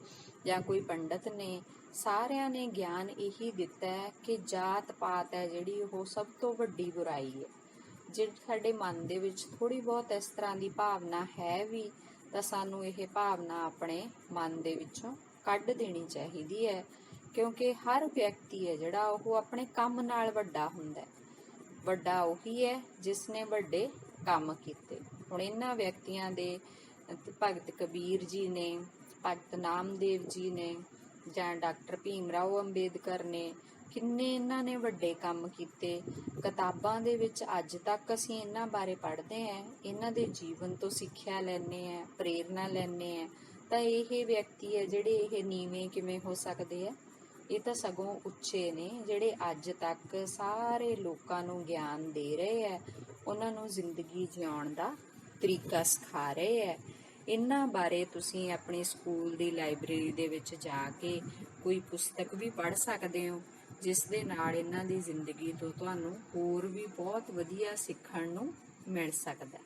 ਜਾਂ ਕੋਈ ਪੰਡਤ ਨੇ, ਸਾਰਿਆਂ ਨੇ ਗਿਆਨ ਇਹੀ ਦਿੱਤਾ ਹੈ ਕਿ ਜਾਤ ਪਾਤ ਹੈ ਜਿਹੜੀ ਉਹ ਸਭ ਤੋਂ ਵੱਡੀ ਬੁਰਾਈ ਹੈ। ਜੇ ਸਾਡੇ ਮਨ ਦੇ ਵਿੱਚ ਥੋੜੀ ਬਹੁਤ ਇਸ ਤਰ੍ਹਾਂ ਦੀ ਭਾਵਨਾ ਹੈ ਵੀ ਤਾਂ ਸਾਨੂੰ ਇਹ ਭਾਵਨਾ ਆਪਣੇ ਮਨ ਦੇ ਵਿੱਚੋਂ ਕੱਢ ਦੇਣੀ ਚਾਹੀਦੀ ਹੈ, ਕਿਉਂਕਿ ਹਰ ਵਿਅਕਤੀ ਹੈ ਜਿਹੜਾ ਉਹ ਆਪਣੇ ਕੰਮ ਨਾਲ ਵੱਡਾ ਹੁੰਦਾ ਹੈ। ਵੱਡਾ ਉਹੀ ਹੈ ਜਿਸ ਨੇ ਵੱਡੇ ਕੰਮ ਕੀਤੇ। ਹੁਣ ਇਹਨਾਂ ਵਿਅਕਤੀਆਂ ਦੇ ਭਗਤ ਕਬੀਰ ਜੀ ਨੇ, ਭਗਤ ਨਾਮਦੇਵ ਜੀ ਨੇ ਜਾਂ ਡਾਕਟਰ ਭੀਮ ਰਾਓ ਅੰਬੇਦਕਰ ਨੇ, ਕਿੰਨੇ ਇਹਨਾਂ ਨੇ ਵੱਡੇ ਕੰਮ ਕੀਤੇ। ਕਿਤਾਬਾਂ ਦੇ ਵਿੱਚ ਅੱਜ ਤੱਕ ਅਸੀਂ ਇਹਨਾਂ ਬਾਰੇ ਪੜ੍ਹਦੇ ਹਾਂ, ਇਹਨਾਂ ਦੇ ਜੀਵਨ ਤੋਂ ਸਿੱਖਿਆ ਲੈਂਦੇ ਹਾਂ, ਪ੍ਰੇਰਨਾ ਲੈਂਦੇ ਹਾਂ। ਤਾਂ ਇਹ ਵਿਅਕਤੀ ਹੈ ਜਿਹੜੇ ਇਹ ਨੀਵੇਂ ਕਿਵੇਂ ਹੋ ਸਕਦੇ ਆ? ਇਹ ਤਾਂ ਸਗੋਂ ਉੱਚੇ ਨੇ, ਜਿਹੜੇ ਅੱਜ ਤੱਕ ਸਾਰੇ ਲੋਕਾਂ ਨੂੰ ਗਿਆਨ ਦੇ ਰਹੇ ਹੈ, ਉਹਨਾਂ ਨੂੰ ਜ਼ਿੰਦਗੀ ਜਿਉਣ ਦਾ ਤਰੀਕਾ ਸਿਖਾ ਰਹੇ ਹੈ। ਇਹਨਾਂ ਬਾਰੇ ਤੁਸੀਂ ਆਪਣੀ ਸਕੂਲ ਦੀ ਲਾਇਬ੍ਰੇਰੀ ਦੇ ਵਿੱਚ ਜਾ ਕੇ ਕੋਈ ਪੁਸਤਕ ਵੀ ਪੜ੍ਹ ਸਕਦੇ ਹੋ, ਜਿਸ ਦੇ ਨਾਲ ਇਹਨਾਂ ਦੀ ਜ਼ਿੰਦਗੀ ਤੋਂ ਤੁਹਾਨੂੰ ਹੋਰ ਵੀ ਬਹੁਤ ਵਧੀਆ ਸਿੱਖਣ ਨੂੰ ਮਿਲ ਸਕਦਾ।